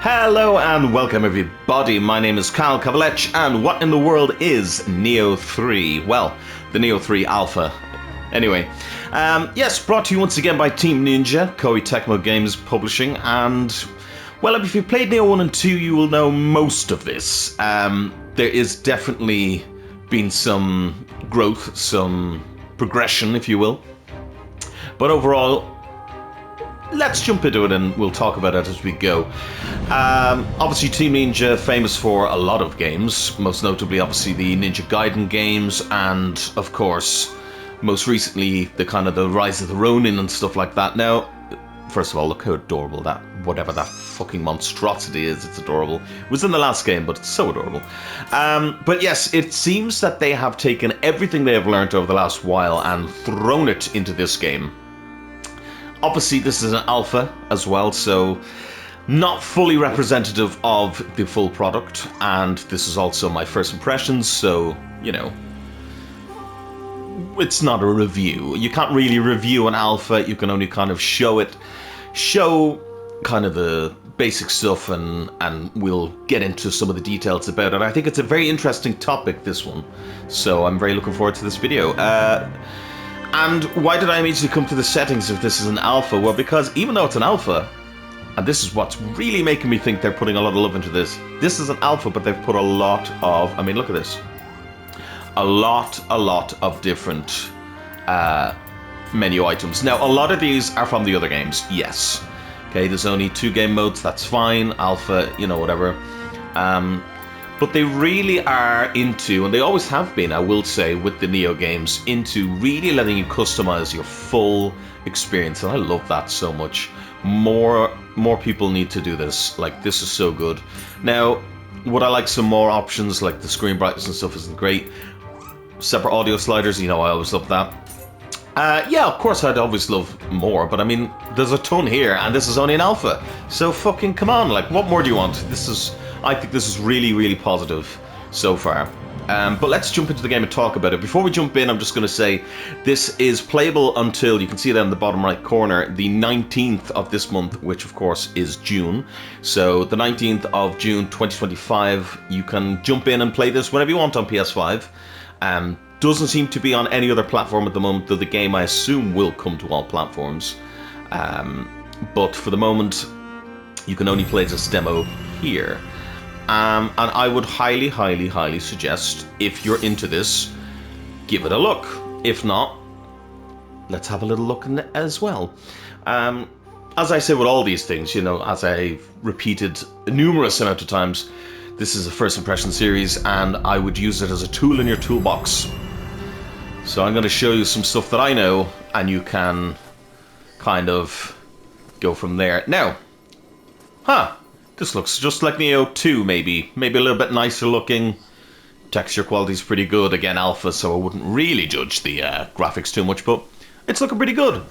Hello and welcome everybody, my name is Kavalech, and what in the world is Nioh 3? Well, the Nioh 3 Alpha. Anyway, yes, brought to you once again by Team Ninja, Koei Tecmo Games Publishing, and, well, if you've played Nioh 1 and 2, you will know most of this. There is definitely been some growth, some progression, if you will. But overall, let's jump into it and we'll talk about it as we go. Obviously, Team Ninja, famous for a lot of games, most notably, obviously, the Ninja Gaiden games, and, of course, most recently, the kind of the Rise of the Ronin and stuff like that. Now, first of all, look how adorable that, whatever that fucking monstrosity is, it's adorable. It was in the last game, but it's so adorable. But yes, it seems that they have taken everything they have learned over the last while and thrown it into this game. Obviously, this is an alpha as well, so not fully representative of the full product, and this is also my first impressions, so, you know, it's not a review. You can't really review an alpha, you can only kind of show kind of the basic stuff, and we'll get into some of the details about it. I think it's a very interesting topic, this one, so I'm very looking forward to this video. And why did I immediately come to the settings if this is an alpha? Well, because even though it's an alpha, and this is what's really making me think they're putting a lot of love into this. This is an alpha, but they've put a lot of, I mean, look at this. A lot of different menu items. Now, a lot of these are from the other games, yes. Okay, there's only 2 game modes, that's fine. Alpha, you know, whatever. But they really are into, and they always have been, I will say, with the Nioh games, into really letting you customize your full experience, and I love that so much. More people need to do this. Like, this is so good. Now, would I like some more options, like the screen brightness and stuff isn't great. Separate audio sliders, you know, I always love that. Yeah, of course I'd always love more, but I mean, there's a ton here, and this is only an alpha. So fucking come on, like, what more do you want? I think this is really, really positive so far. But let's jump into the game and talk about it. Before we jump in, I'm just going to say this is playable until, you can see that in the bottom right corner, the 19th of this month, which of course is June. So the 19th of June 2025, you can jump in and play this whenever you want on PS5. Doesn't seem to be on any other platform at the moment, though the game, I assume, will come to all platforms. But for the moment, you can only play this demo here. And I would highly suggest, if you're into this, give it a look. If not, let's have a little look in it as well. As I say with all these things, you know, as I've repeated numerous amount of times, this is a first impression series, and I would use it as a tool in your toolbox. So I'm going to show you some stuff that I know, and you can kind of go from there. Now, this looks just like Nioh 2, maybe a little bit nicer looking. Texture quality is pretty good. Again, alpha, so I wouldn't really judge the graphics too much, but it's looking pretty good.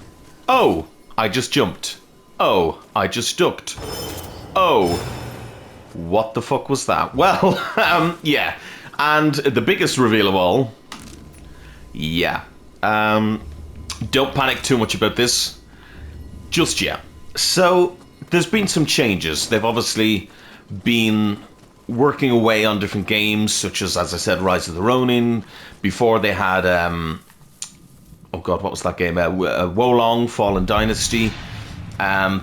Oh, I just jumped. Oh, I just ducked. Oh, what the fuck was that? Well, yeah. And the biggest reveal of all, yeah. Don't panic too much about this just yet. So, there's been some changes. They've obviously been working away on different games, such as I said, Rise of the Ronin. Before they had, oh god, what was that game? Wolong, Fallen Dynasty.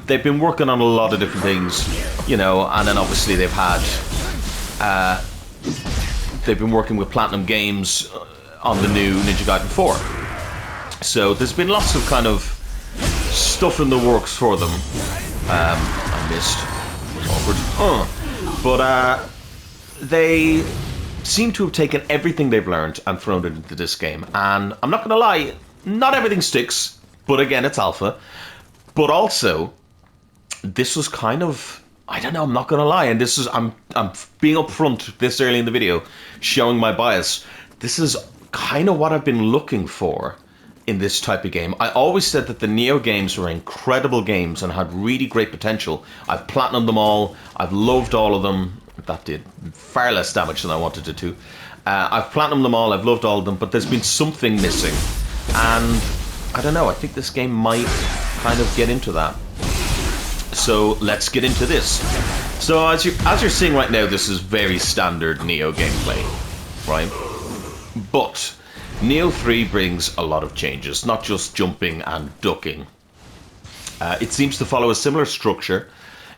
They've been working on a lot of different things, you know, and then obviously they've been working with Platinum Games on the new Ninja Gaiden 4. So there's been lots of kind of stuff in the works for them. I missed. Awkward. But they seem to have taken everything they've learned and thrown it into this game. And I'm not going to lie, not everything sticks. But again, it's alpha. But also, this was kind of, I don't know, I'm not going to lie. And this is, I'm being upfront this early in the video, showing my bias. This is kind of what I've been looking for in this type of game. I always said that the Nioh games were incredible games and had really great potential. I've platinumed them all. I've loved all of them. That did far less damage than I wanted it to. I've platinumed them all. I've loved all of them. But there's been something missing. And I don't know. I think this game might kind of get into that. So let's get into this. So as you're seeing right now, this is very standard Nioh gameplay, right? But Nioh 3 brings a lot of changes, not just jumping and ducking. It seems to follow a similar structure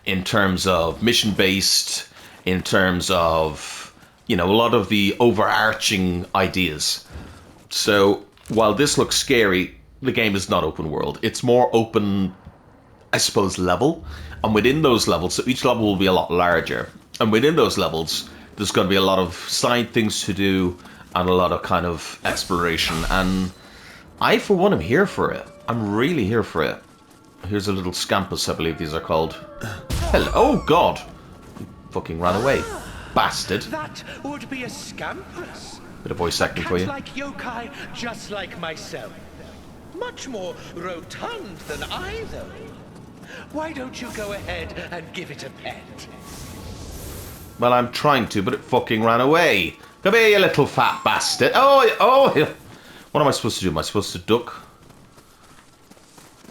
in terms of mission-based, in terms of, you know, a lot of the overarching ideas. So while this looks scary, the game is not open world. It's more open, I suppose, level. And within those levels, so each level will be a lot larger. And within those levels, there's going to be a lot of side things to do and a lot of kind of exploration. And I, for one, am here for it. I'm really here for it. Here's a little scampus, I believe these are called. Hello. Oh, God. He fucking ran away. Bastard. That would be a scampus. Bit of voice acting for you. Like Yokai, just like myself. Much more rotund than I, though. Why don't you go ahead and give it a pet? Well, I'm trying to, but it fucking ran away. Come here, you little fat bastard. Oh. What am I supposed to do? Am I supposed to duck?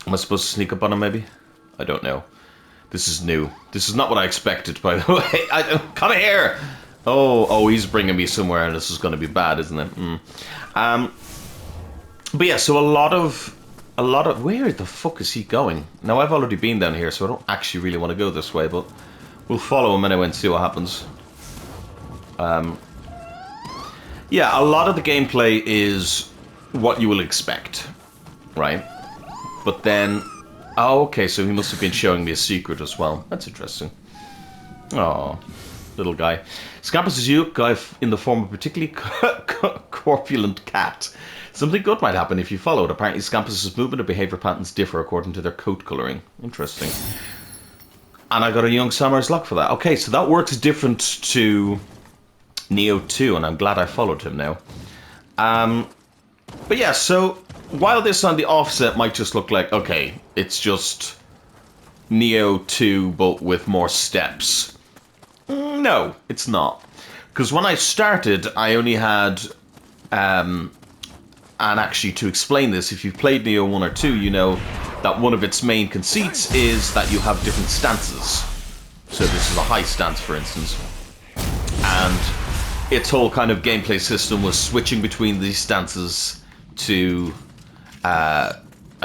Am I supposed to sneak up on him, maybe? I don't know. This is new. This is not what I expected, by the way. Come here! Oh, he's bringing me somewhere, and this is going to be bad, isn't it? But yeah, so a lot of... Where the fuck is he going? Now, I've already been down here, so I don't actually really want to go this way, but we'll follow him anyway and see what happens. Yeah, a lot of the gameplay is what you will expect, right? But then... Oh, okay, so he must have been showing me a secret as well. That's interesting. Oh, little guy. Scampus is Yokai in the form of a particularly corpulent cat. Something good might happen if you follow it. Apparently, Scampus's movement and behavior patterns differ according to their coat coloring. Interesting. And I got a young samurai's lock for that. Okay, so that works different to Nioh 2, and I'm glad I followed him now. But yeah, so while this on the offset might just look like, okay, it's just Nioh 2 but with more steps. No, it's not. Because when I started, I only had, and actually to explain this, if you've played Nioh 1 or 2, you know that one of its main conceits is that you have different stances. So this is a high stance, for instance. And its whole kind of gameplay system was switching between these stances to, I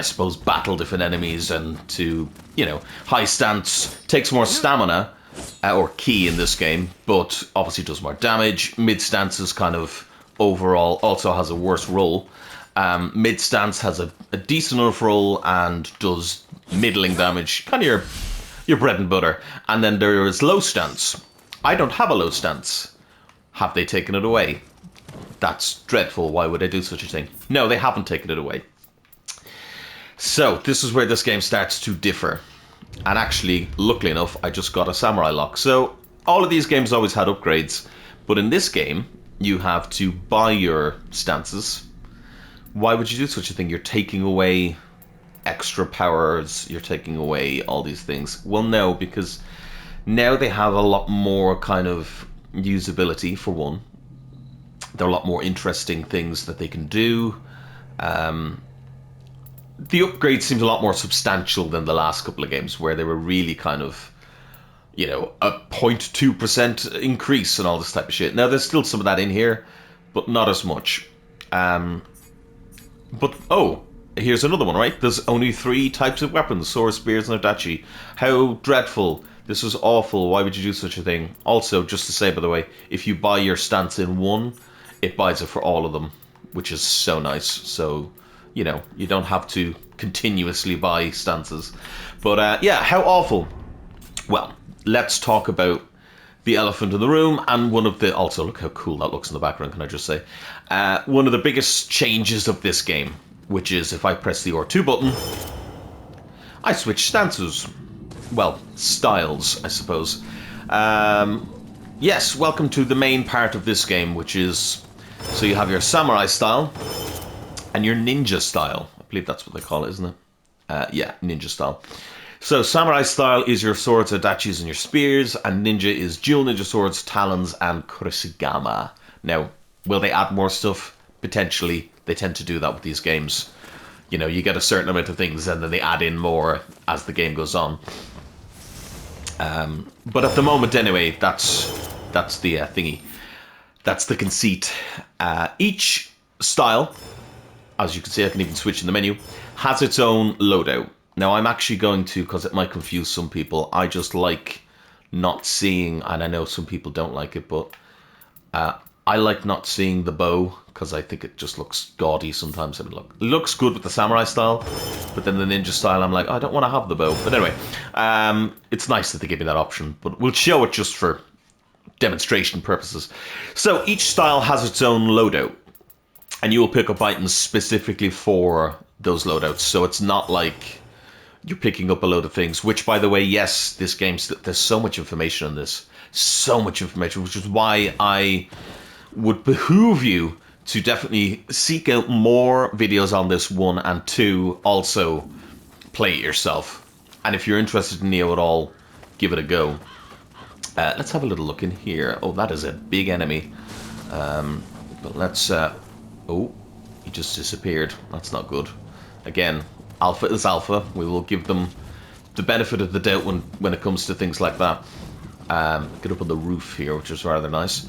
suppose, battle different enemies and to, you know, high stance takes more stamina, or ki in this game, but obviously does more damage. Mid stance is kind of overall also has a worse roll. Mid stance has a decent enough roll and does middling damage, kind of your bread and butter. And then there is low stance. I don't have a low stance. Have they taken it away? That's dreadful. Why would they do such a thing? No, they haven't taken it away. So this is where this game starts to differ. And actually, luckily enough, I just got a samurai lock. So all of these games always had upgrades, but in this game, you have to buy your stances. Why would you do such a thing? You're taking away extra powers, you're taking away all these things. Well, no, because now they have a lot more kind of usability, for one. There are a lot more interesting things that they can do. The upgrade seems a lot more substantial than the last couple of games, where they were really kind of, you know, a 0.2% increase and all this type of shit. Now, there's still some of that in here, but not as much. But, oh, here's another one, right? There's only 3 types of weapons, swords, spears, and adachi. How dreadful. This is awful. Why would you do such a thing? Also, just to say, by the way, if you buy your stance in one, it buys it for all of them, which is so nice. So, you know, you don't have to continuously buy stances. But, yeah, how awful. Well, let's talk about the elephant in the room, and one of the... Also, look how cool that looks in the background, can I just say. One of the biggest changes of this game, which is if I press the R2 button, I switch stances. Well, styles, I suppose. Yes, welcome to the main part of this game, which is... So you have your samurai style and your ninja style. I believe that's what they call it, isn't it? Yeah, ninja style. So samurai style is your swords, adachis, and your spears, and ninja is dual ninja swords, talons, and kurosagama. Now, will they add more stuff? Potentially. They tend to do that with these games. You know, you get a certain amount of things, and then they add in more as the game goes on. But at the moment, anyway, that's the thingy. That's the conceit. Each style, as you can see, I can even switch in the menu, has its own loadout. Now, I'm actually going to, because it might confuse some people, I just like not seeing, and I know some people don't like it, but I like not seeing the bow, because I think it just looks gaudy sometimes. It looks good with the samurai style, but then the ninja style, I'm like, I don't want to have the bow. But anyway, it's nice that they give me that option, but we'll show it just for demonstration purposes. So each style has its own loadout, and you will pick up items specifically for those loadouts. So it's not like you're picking up a load of things, which, by the way, yes, this game, there's so much information on this. So much information, which is why I would behoove you to definitely seek out more videos on this, 1, and 2, also play it yourself. And if you're interested in Nioh at all, give it a go. Let's have a little look in here. Oh, that is a big enemy. But let's... oh, he just disappeared. That's not good. Again, alpha is alpha. We will give them the benefit of the doubt when it comes to things like that. Get up on the roof here, which is rather nice.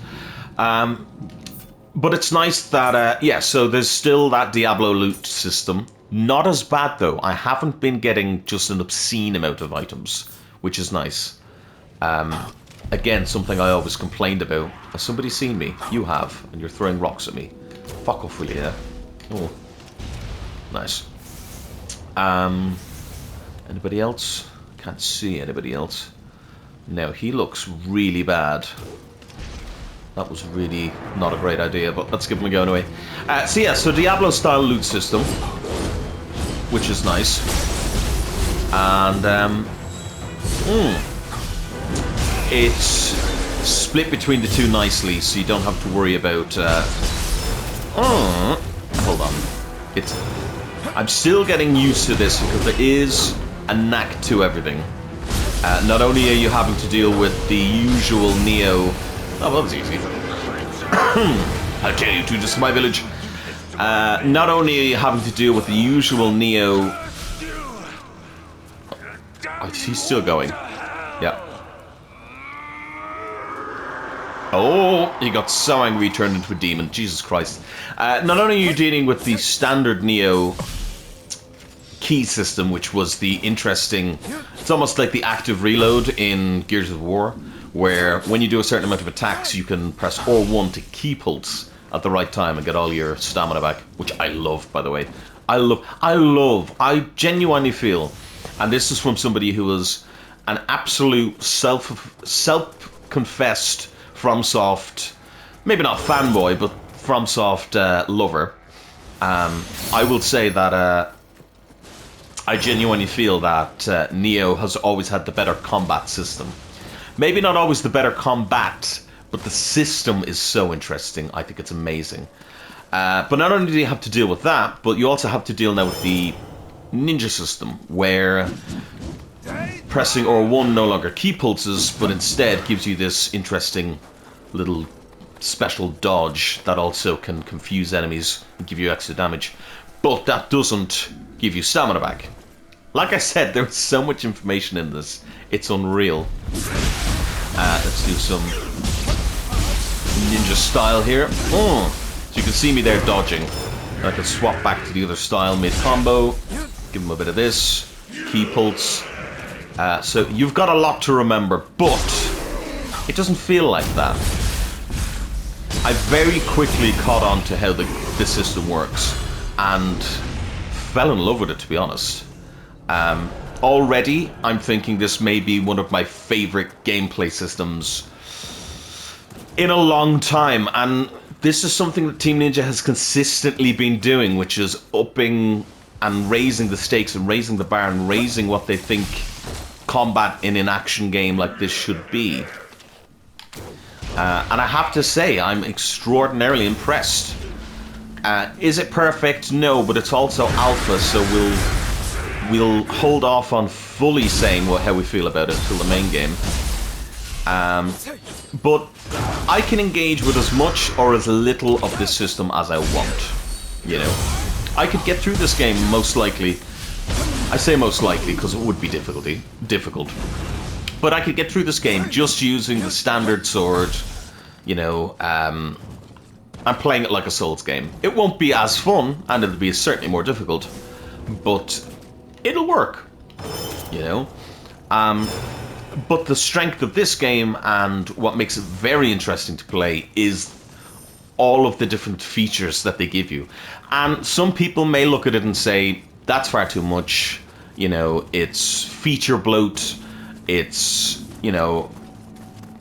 But it's nice that, yeah, so there's still that Diablo loot system. Not as bad, though. I haven't been getting just an obscene amount of items, which is nice. Again, something I always complained about. Has somebody seen me? You have, and you're throwing rocks at me. Fuck off, will you? Yeah. Oh, nice. Anybody else? Can't see anybody else. No, he looks really bad. That was really not a great idea, but let's give him a go anyway. So yeah, so Diablo-style loot system, which is nice. And it's split between the two nicely, so you don't have to worry about... hold on. I'm still getting used to this because there is a knack to everything. Not only are you having to deal with the usual Nioh... Oh, that was easy. How dare you do this to my village? Not only are you having to deal with the usual Nioh... Oh, he's still going. Yeah. Oh, he got so angry he turned into a demon. Jesus Christ. Not only are you dealing with the standard Nioh key system, which was the interesting... It's almost like the active reload in Gears of War, where when you do a certain amount of attacks, you can press R1 to key pulse at the right time and get all your stamina back, which I love, by the way. I genuinely feel, and this is from somebody who was an absolute self-confessed FromSoft, maybe not fanboy, but FromSoft lover. I will say that I genuinely feel that Nioh has always had the better combat system. Maybe not always the better combat, but the system is so interesting. I think it's amazing. But not only do you have to deal with that, but you also have to deal now with the ninja system, where pressing R1 no longer key pulses, but instead gives you this interesting little special dodge that also can confuse enemies and give you extra damage. But that doesn't give you stamina back. Like I said, there's so much information in this. It's unreal. Let's do some ninja style here. So you can see me there dodging. I can swap back to the other style mid-combo. Give him a bit of this. Key pulse. So you've got a lot to remember, but it doesn't feel like that. I very quickly caught on to how the system works and fell in love with it, to be honest. Already, I'm thinking this may be one of my favorite gameplay systems in a long time, and this is something that Team Ninja has consistently been doing, which is upping and raising the stakes and raising the bar and raising what they think combat in an action game like this should be. And I have to say, I'm extraordinarily impressed. Is it perfect? No, but it's also alpha, so we'll hold off on fully saying how we feel about it till the main game. But I can engage with as much or as little of this system as I want. You know, I could get through this game most likely. I say most likely because it would be difficult. But I could get through this game just using the standard sword, you know, I'm playing it like a Souls game. It won't be as fun, and it'll be certainly more difficult, but it'll work, you know. But the strength of this game and what makes it very interesting to play is all of the different features that they give you. And some people may look at it and say, that's far too much, you know, it's feature bloat, it's, you know,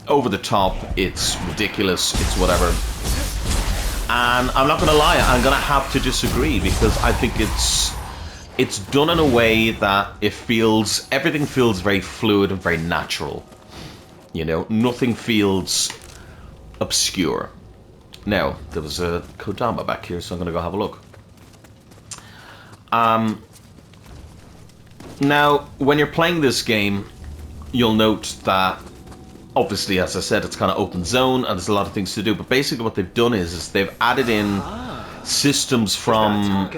over the top, it's ridiculous, it's whatever. And I'm not going to lie, I'm going to have to disagree, because I think it's done in a way that everything feels very fluid and very natural. You know, nothing feels obscure. Now, there was a Kodama back here, so I'm going to go have a look. Now, when you're playing this game, you'll note that, obviously, as I said, it's kind of open zone, and there's a lot of things to do, but basically what they've done is they've added in systems from...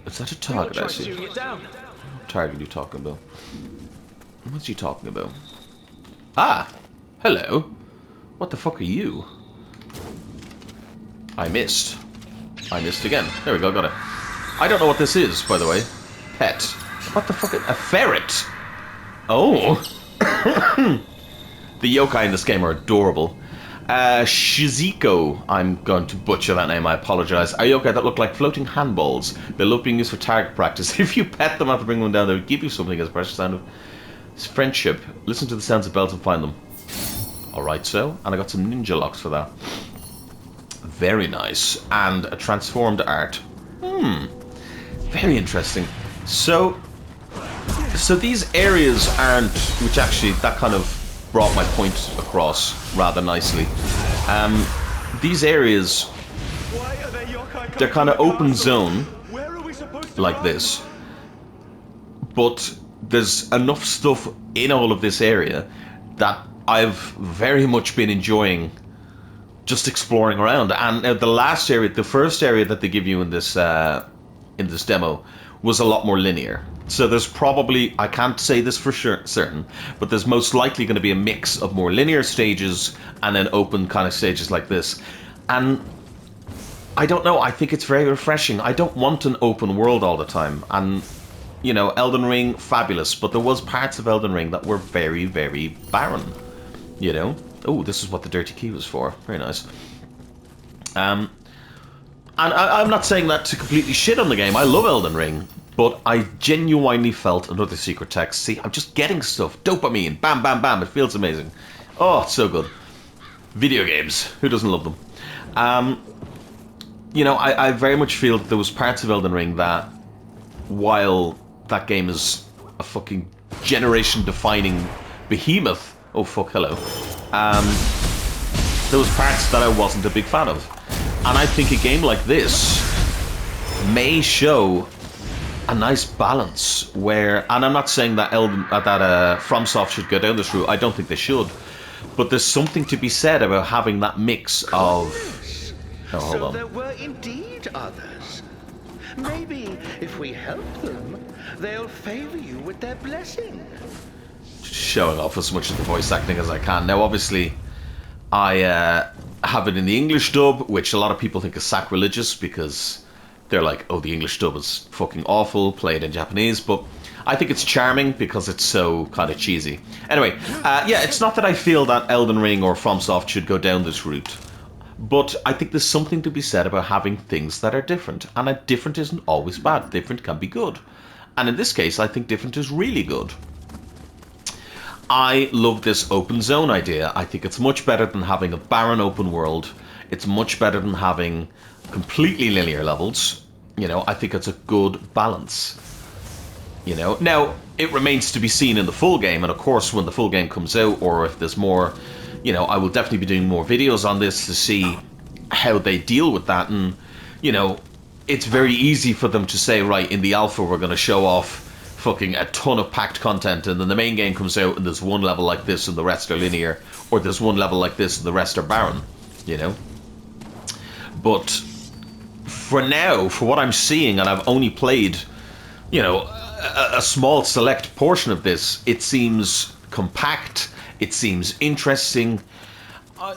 Is that a target I see? What target are you talking about? What's he talking about? Ah! Hello! What the fuck are you? I missed. I missed again. There we go, got it. I don't know what this is, by the way. Pet. What the fuck? A ferret? Oh! The yokai in this game are adorable. Shizuko, I'm going to butcher that name, I apologize. Are yokai that look like floating handballs. They love being used for target practice. If you pet them after bringing them down, they will give you something as a precious sound of friendship. Listen to the sounds of bells and find them. Alright, so. And I got some ninja locks for that. Very nice. And a transformed art. Very interesting. So these areas aren't... Which actually, that kind of brought my point across rather nicely. These areas, they're kind of open zone, like this. But there's enough stuff in all of this area that I've very much been enjoying just exploring around. And the last area, the first area that they give you in this demo, was a lot more linear. So there's probably, I can't say this for sure, certain, but there's most likely going to be a mix of more linear stages and then open kind of stages like this. And I don't know, I think it's very refreshing. I don't want an open world all the time. And, you know, Elden Ring, fabulous, but there was parts of Elden Ring that were very, very barren, you know? Oh, this is what the dirty key was for. Very nice. And I'm not saying that to completely shit on the game. I love Elden Ring. But I genuinely felt another secret text. See, I'm just getting stuff. Dopamine. Bam, bam, bam. It feels amazing. Oh, it's so good. Video games. Who doesn't love them? You know, I very much feel that there was parts of Elden Ring that, while that game is a fucking generation-defining behemoth... Oh, fuck, hello. There was parts that I wasn't a big fan of. And I think a game like this may show a nice balance where, and I'm not saying that FromSoft should go down this route. I don't think they should, but there's something to be said about having that mix of. Oh, hold on. So there were indeed others. Maybe if we help them, they'll favor you with their blessing. Showing off as much of the voice acting as I can. Now, obviously, I have it in the English dub, which a lot of people think is sacrilegious because they're like, oh, the English dub is fucking awful, play it in Japanese, but I think it's charming because it's so kind of cheesy. Anyway, yeah, it's not that I feel that Elden Ring or FromSoft should go down this route, but I think there's something to be said about having things that are different, and a different isn't always bad. Different can be good. And in this case, I think different is really good. I love this open zone idea. I think it's much better than having a barren open world. It's much better than having completely linear levels. You know, I think it's a good balance. You know, now it remains to be seen in the full game, and of course when the full game comes out, or if there's more, you know, I will definitely be doing more videos on this to see how they deal with that. And, you know, it's very easy for them to say, right, in the alpha we're going to show off fucking a ton of packed content, and then the main game comes out and there's one level like this and the rest are linear, or there's one level like this and the rest are barren, you know. But for now, for what I'm seeing, and I've only played, you know, a small select portion of this, it seems compact. It seems interesting.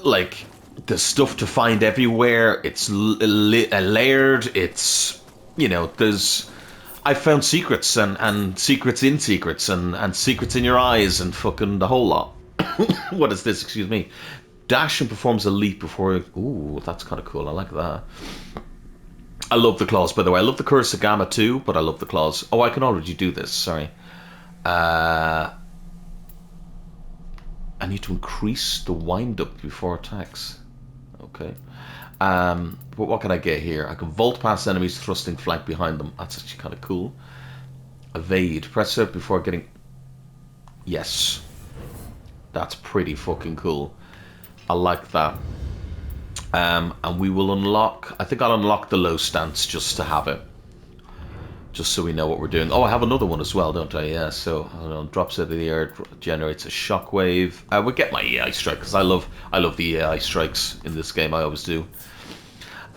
Like, there's stuff to find everywhere. It's layered. It's, you know, there's... I found secrets and secrets in secrets and secrets in your eyes and fucking the whole lot. What is this? Excuse me. Dash and performs a leap before... Ooh, that's kind of cool. I like that. I love the claws, by the way. I love the Kurosagama too, but I love the claws. Oh, I can already do this. Sorry. I need to increase the wind-up before attacks. Okay. But what can I get here? I can vault past enemies, thrusting flank behind them. That's actually kind of cool. Evade. Press it before getting... Yes. That's pretty fucking cool. I like that. And we will unlock... I think I'll unlock the low stance just to have it. Just so we know what we're doing. Oh, I have another one as well, don't I? Yeah, so hold on. Drops out of the air, generates a shockwave. We'll get my AI strike, because I love the AI strikes in this game. I always do.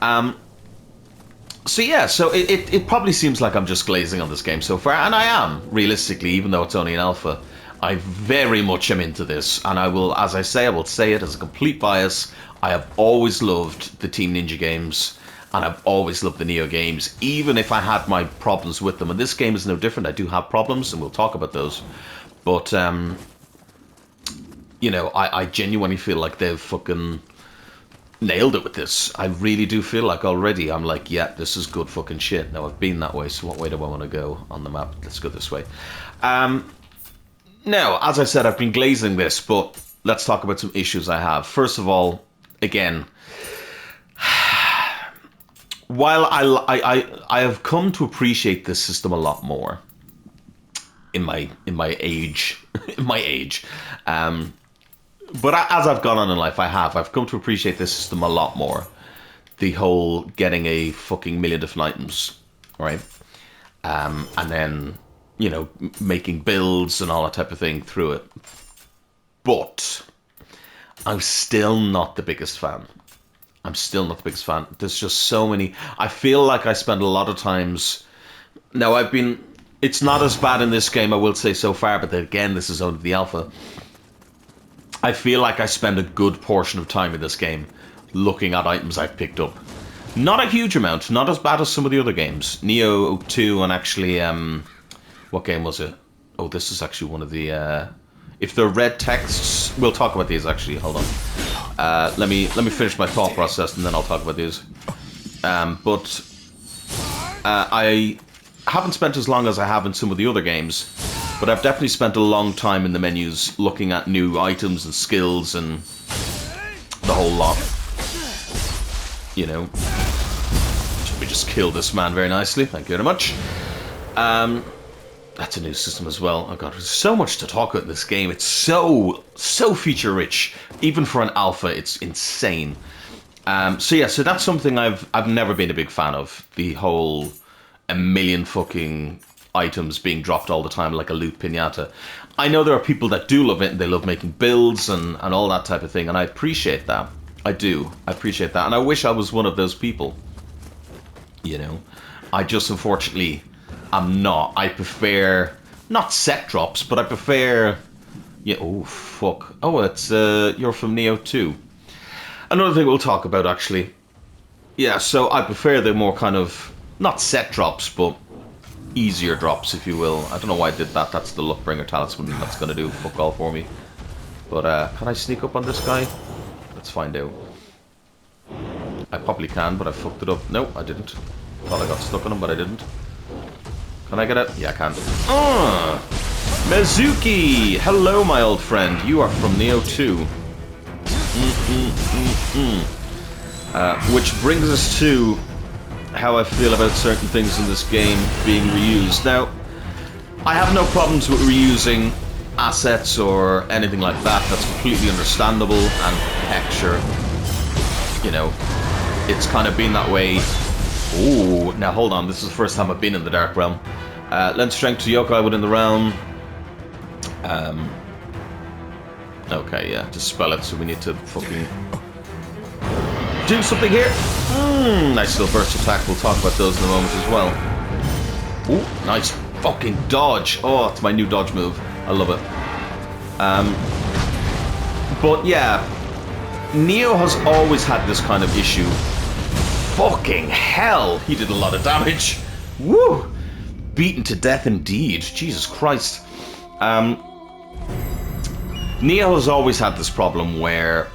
So yeah, so it probably seems like I'm just glazing on this game so far, and I am, realistically, even though it's only an alpha. I very much am into this, and I will, as I say, I will say it as a complete bias. I have always loved the Team Ninja games, and I've always loved the Nioh games, even if I had my problems with them. And this game is no different. I do have problems, and we'll talk about those. But, you know, I genuinely feel like they've fucking nailed it with this. I really do feel like already I'm like, yeah, this is good fucking shit. Now, I've been that way, so what way do I want to go on the map? Let's go this way. Now, as I said, I've been glazing this, but let's talk about some issues I have. First of all, again, while I have come to appreciate this system a lot more in my age, but as I've gone on in life, I've come to appreciate this system a lot more. The whole getting a fucking million different items, right? And then, you know, making builds and all that type of thing through it. But I'm still not the biggest fan. There's just so many. I feel like I spend a lot of times... Now, it's not as bad in this game, I will say, so far, but then again, this is only the alpha. I feel like I spend a good portion of time in this game looking at items I've picked up. Not a huge amount, not as bad as some of the other games. Nioh 2 and actually... what game was it? Oh, this is actually one of the... if they're red texts... We'll talk about these, actually. Hold on. Let me finish my thought process, and then I'll talk about these. But I haven't spent as long as I have in some of the other games, but I've definitely spent a long time in the menus looking at new items and skills and the whole lot. You know. Let me just kill this man very nicely. Thank you very much. That's a new system as well. Oh god, there's so much to talk about in this game. It's so feature rich. Even for an alpha, it's insane. So yeah, so that's something I've never been a big fan of. The whole a million fucking items being dropped all the time like a loot pinata. I know there are people that do love it, and they love making builds and all that type of thing, and I appreciate that. I do. I appreciate that, and I wish I was one of those people. You know, I just unfortunately... I'm not. I prefer not set drops, but I prefer... Yeah. Oh fuck. Oh, it's you're from Nioh 2. Another thing we'll talk about, actually. Yeah. So I prefer the more kind of not set drops, but easier drops, if you will. I don't know why I did that. That's the Luckbringer talisman. That's gonna do fuck all for me. But can I sneak up on this guy? Let's find out. I probably can, but I fucked it up. No, I didn't. Thought I got stuck on him, but I didn't. Can I get it? Yeah, I can. Mizuki! Hello, my old friend. You are from Nioh 2. Which brings us to how I feel about certain things in this game being reused. Now, I have no problems with reusing assets or anything like that. That's completely understandable, and heck, sure. You know, it's kind of been that way. Ooh, now hold on, this is the first time I've been in the Dark Realm. Lend strength to Yokai within the realm. Okay, yeah, dispel it, so we need to fucking do something here. Nice little burst attack, we'll talk about those in a moment as well. Ooh, nice fucking dodge. Oh, it's my new dodge move. I love it. But yeah, Nioh has always had this kind of issue. Fucking hell, he did a lot of damage. Woo! Beaten to death indeed. Jesus Christ. Nioh has always had this problem where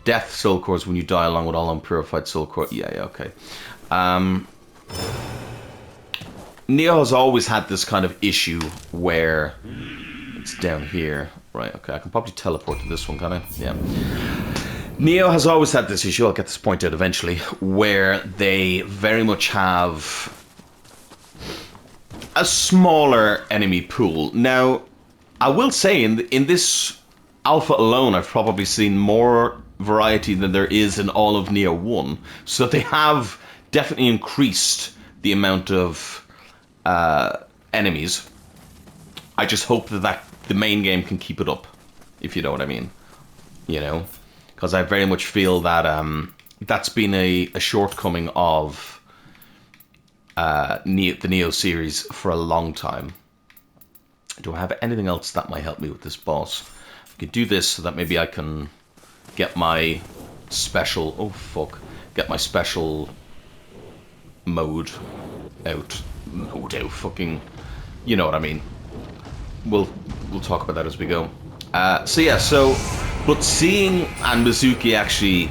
death soul cores when you die along with all unpurified soul core. Yeah, okay. Nioh has always had this kind of issue where it's down here. Right, okay, I can probably teleport to this one, can I? Yeah. Nioh has always had this issue, I'll get this point out eventually, where they very much have a smaller enemy pool. Now, I will say, in this alpha alone, I've probably seen more variety than there is in all of Nioh 1. So they have definitely increased the amount of enemies. I just hope that the main game can keep it up, if you know what I mean. You know? Because I very much feel that that's been a shortcoming of the Nioh series for a long time. Do I have anything else that might help me with this boss? I could do this so that maybe I can get my special... Oh, fuck. Get my special mode out. Mode out, fucking... You know what I mean. We'll talk about that as we go. So yeah, so... But seeing... And Mizuki actually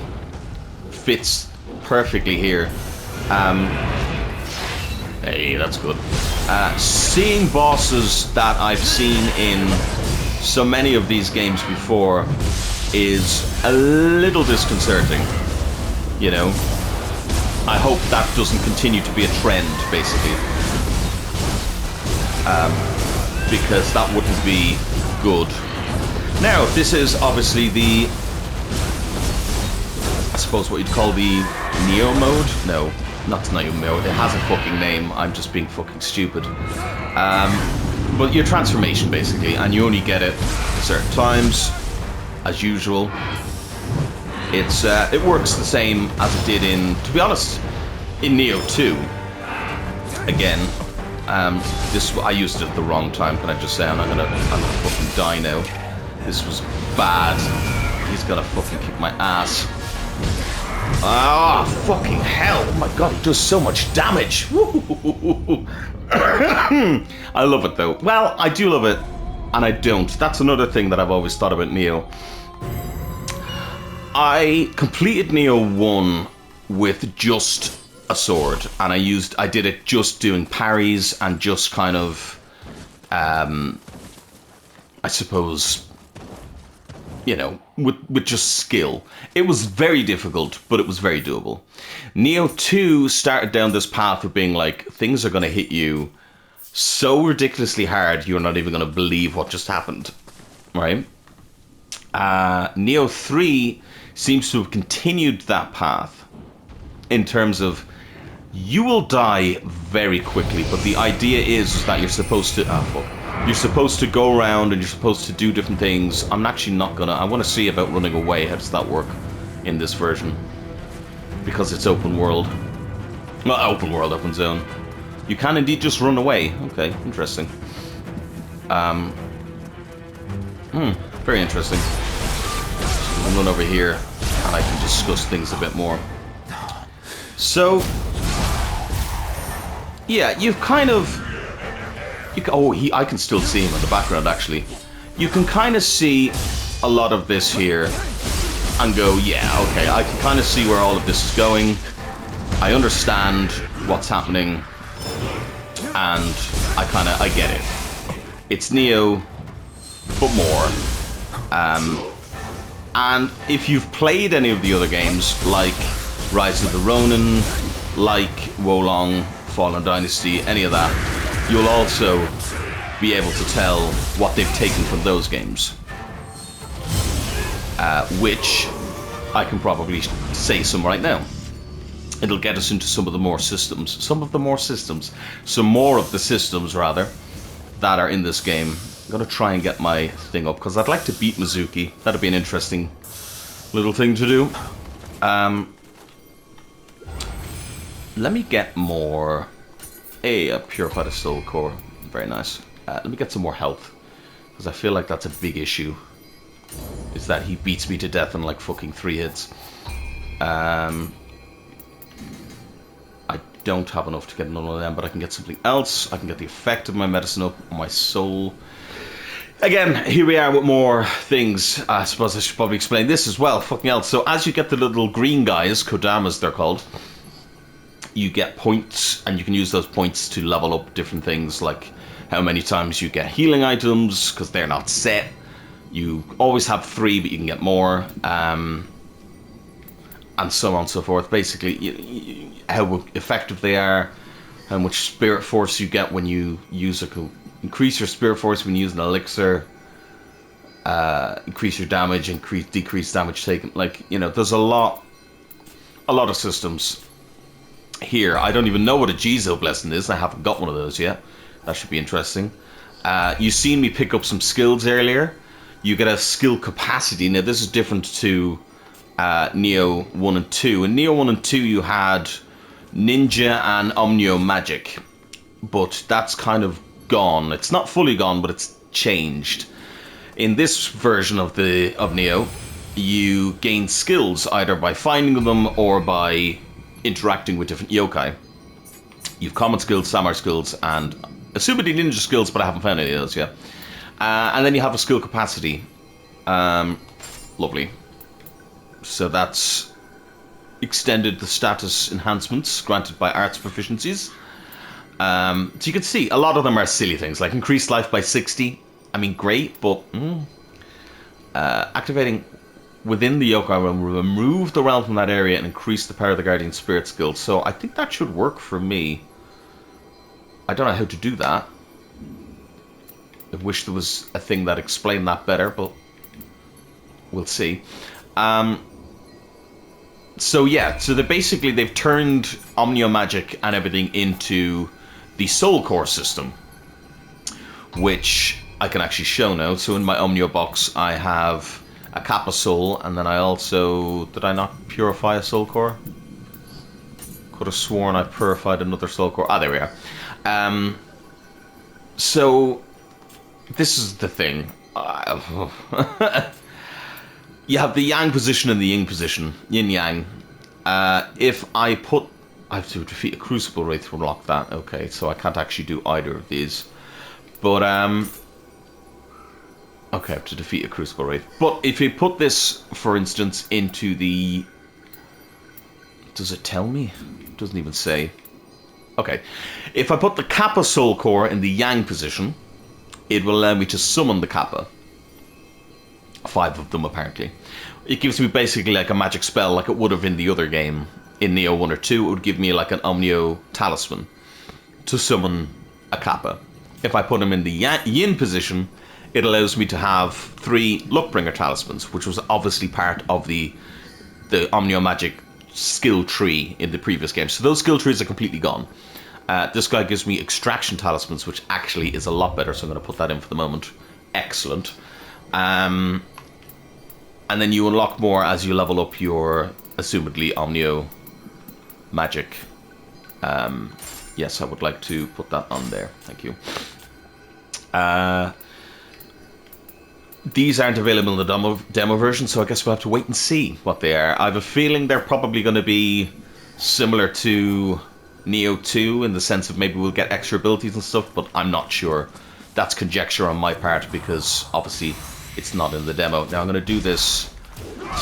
fits perfectly here. Hey, that's good. Seeing bosses that I've seen in so many of these games before is a little disconcerting, you know. I hope that doesn't continue to be a trend, basically. Because that wouldn't be good. Now, this is obviously the... I suppose what you'd call the Nioh mode? No. Not Nioh mode, it has a fucking name, I'm just being fucking stupid. But your transformation, basically, and you only get it at certain times, as usual. It works the same as it did in, to be honest, in Nioh 2. Again, I used it at the wrong time, can I just say, I'm gonna fucking die now. This was bad. He's gonna fucking kick my ass. Ah, fucking hell! Oh my god, he does so much damage! I love it though. Well, I do love it, and I don't. That's another thing that I've always thought about Nioh. I completed Nioh 1 with just a sword, and I did it just doing parries and just kind of, I suppose, you know, with just skill. It was very difficult, but it was very doable. Nioh 2 started down this path of being like, things are going to hit you so ridiculously hard, you're not even going to believe what just happened, right? Nioh 3 seems to have continued that path in terms of you will die very quickly, but the idea is that you're supposed to... Oh, fuck. You're supposed to go around and you're supposed to do different things. I'm actually not gonna... I want to see about running away. How does that work in this version? Because it's open world. Not open world, open zone. You can indeed just run away. Okay, interesting. Very interesting. So we'll run over here and I can discuss things a bit more. So, yeah, you've kind of... I can still see him in the background, actually. You can kind of see a lot of this here and go, yeah, okay, I can kind of see where all of this is going. I understand what's happening, and I get it. It's Nioh, but more. And if you've played any of the other games, like Rise of the Ronin, like Wolong, Fallen Dynasty, any of that, you'll also be able to tell what they've taken from those games. Which I can probably say some right now. It'll get us into some of the more systems. Some more of the systems, rather, that are in this game. I'm going to try and get my thing up, because I'd like to beat Mizuki. That'd be an interesting little thing to do. Let me get more... a purified soul core. Very nice. Let me get some more health. Because I feel like that's a big issue. Is that he beats me to death in like fucking 3 hits. I don't have enough to get none of them, but I can get something else. I can get the effect of my medicine up on my soul. Again, here we are with more things. I suppose I should probably explain this as well. Fucking hell. So as you get the little green guys, Kodamas they're called, you get points, and you can use those points to level up different things, like how many times you get healing items, because they're not set. You always have 3, but you can get more, and so on and so forth. Basically, how effective they are, how much spirit force you get when you use increase your spirit force when you use an elixir, increase your damage, decrease damage taken. Like, you know, there's a lot of systems here. I don't even know what a Jizo blessing is. I haven't got one of those yet. That should be interesting. You've seen me pick up some skills earlier. You get a skill capacity. Now, this is different to Nioh 1 and 2. In Nioh 1 and 2, you had Ninja and Omnio Magic. But that's kind of gone. It's not fully gone, but it's changed. In this version of Nioh, you gain skills either by finding them or by interacting with different yokai. You've common skills, samurai skills, and assumedly ninja skills, but I haven't found any of those yet. And then you have a skill capacity. Lovely. So that's extended the status enhancements granted by arts proficiencies. So you can see a lot of them are silly things, like increased life by 60. I mean, great, but activating within the yokai realm will remove the realm from that area and increase the power of the guardian spirit skill. So I think that should work for me. I don't know how to do that. I wish there was a thing that explained that better, but we'll see. So yeah, so they've turned Omnio Magic and everything into the Soul Core system, which I can actually show now. So in my Omnio box, I have a Kappa Soul, and then I also... Did I not purify a Soul Core? Could have sworn I purified another Soul Core. Ah, there we are. So this is the thing. You have the Yang position and the Yin position, Yin Yang. If I have to defeat a Crucible Wraith to unlock that. Okay, so I can't actually do either of these. But okay, I have to defeat a Crucible Wraith. But if you put this, for instance, into the... Does it tell me? It doesn't even say. Okay, if I put the Kappa Soul Core in the Yang position, it will allow me to summon the Kappa. 5 of them, apparently. It gives me basically like a magic spell, like it would have in the other game. In Nioh 1 or 2, it would give me like an Omnio Talisman to summon a Kappa. If I put him in the Yin position, it allows me to have 3 Luckbringer Talismans, which was obviously part of the Omnio Magic skill tree in the previous game. So those skill trees are completely gone. This guy gives me Extraction Talismans, which actually is a lot better, so I'm going to put that in for the moment. Excellent. And then you unlock more as you level up your, assumedly, Omnio Magic. Yes, I would like to put that on there. Thank you. These aren't available in the demo version, so I guess we'll have to wait and see what they are. I have a feeling they're probably going to be similar to Nioh 2 in the sense of maybe we'll get extra abilities and stuff, but I'm not sure. That's conjecture on my part because obviously it's not in the demo. Now I'm going to do this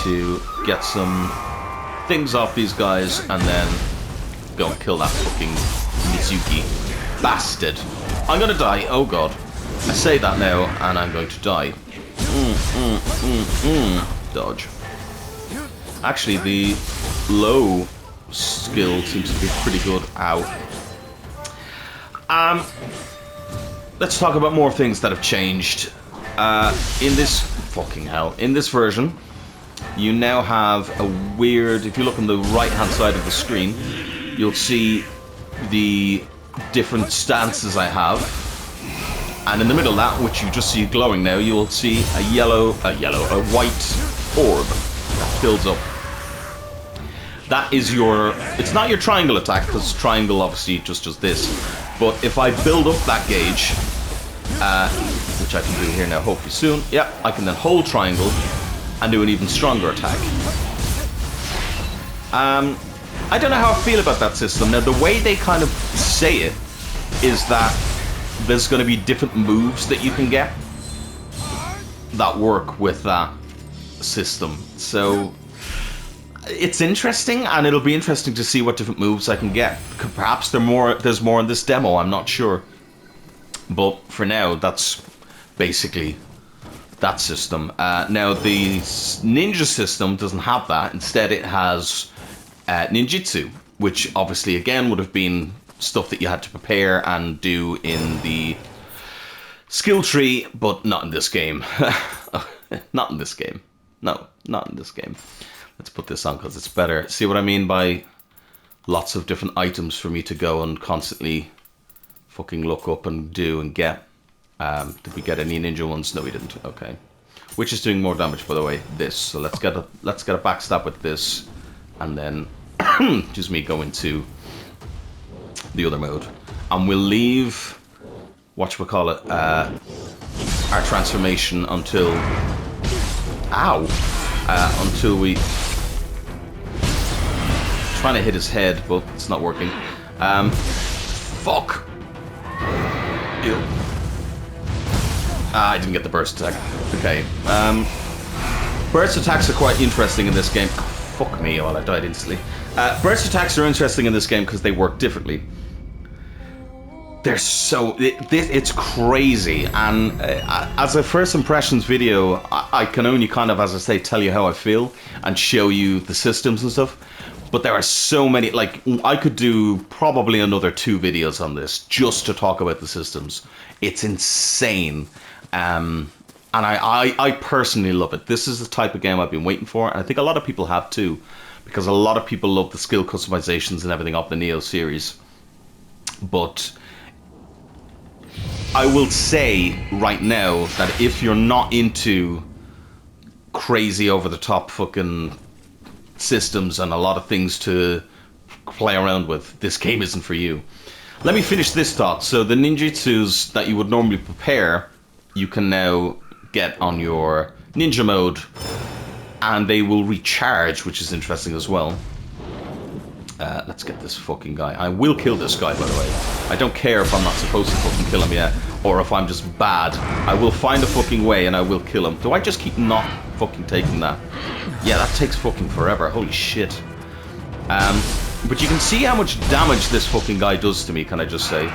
to get some things off these guys and then go and kill that fucking Mizuki bastard. I'm going to die. Oh god. I say that now and I'm going to die. Dodge. Actually, the low skill seems to be pretty good. Ow. Let's talk about more things that have changed. In this fucking hell, in this version, you now have a weird. If you look on the right-hand side of the screen, you'll see the different stances I have. And in the middle of that, which you just see glowing now, you will see a white orb that fills up. That is your... It's not your triangle attack, because triangle obviously just does this. But if I build up that gauge, which I can do here now hopefully soon. Yeah, I can then hold triangle and do an even stronger attack. I don't know how I feel about that system. Now, the way they kind of say it is that there's going to be different moves that you can get that work with that system. So it's interesting, and it'll be interesting to see what different moves I can get. Perhaps there's more in this demo, I'm not sure. But for now, that's basically that system. Now, the ninja system doesn't have that. Instead, it has ninjutsu, which obviously, again, would have been stuff that you had to prepare and do in the skill tree, but not in this game. Not in this game. No, not in this game. Let's put this on because it's better. See what I mean by lots of different items for me to go and constantly fucking look up and do and get. Did we get any ninja ones? No, we didn't. Okay. Which is doing more damage, by the way? This. So let's get a backstab with this, and then just me go into the other mode, and we'll leave whatchamacallit, our transformation until until we trying to hit his head, but it's not working. Fuck. Ew. I didn't get the burst attack. Okay. Burst attacks are quite interesting in this game. Fuck me, I died instantly. Burst attacks are interesting in this game because they work differently. They're so... It's crazy, and as a first impressions video, I can only kind of, as I say, tell you how I feel and show you the systems and stuff. But there are so many, like, I could do probably another 2 videos on this just to talk about the systems. It's insane. And I personally love it. This is the type of game I've been waiting for, and I think a lot of people have too, because a lot of people love the skill customizations and everything of the Nioh series. But I will say right now that if you're not into crazy over-the-top fucking systems and a lot of things to play around with, this game isn't for you. Let me finish this thought. So the ninjutsus that you would normally prepare, you can now get on your ninja mode, and they will recharge, which is interesting as well. Let's get this fucking guy. I will kill this guy, by the way. I don't care if I'm not supposed to fucking kill him yet, or if I'm just bad. I will find a fucking way and I will kill him. Do I just keep not fucking taking that? Yeah, that takes fucking forever. Holy shit. But you can see how much damage this fucking guy does to me, can I just say.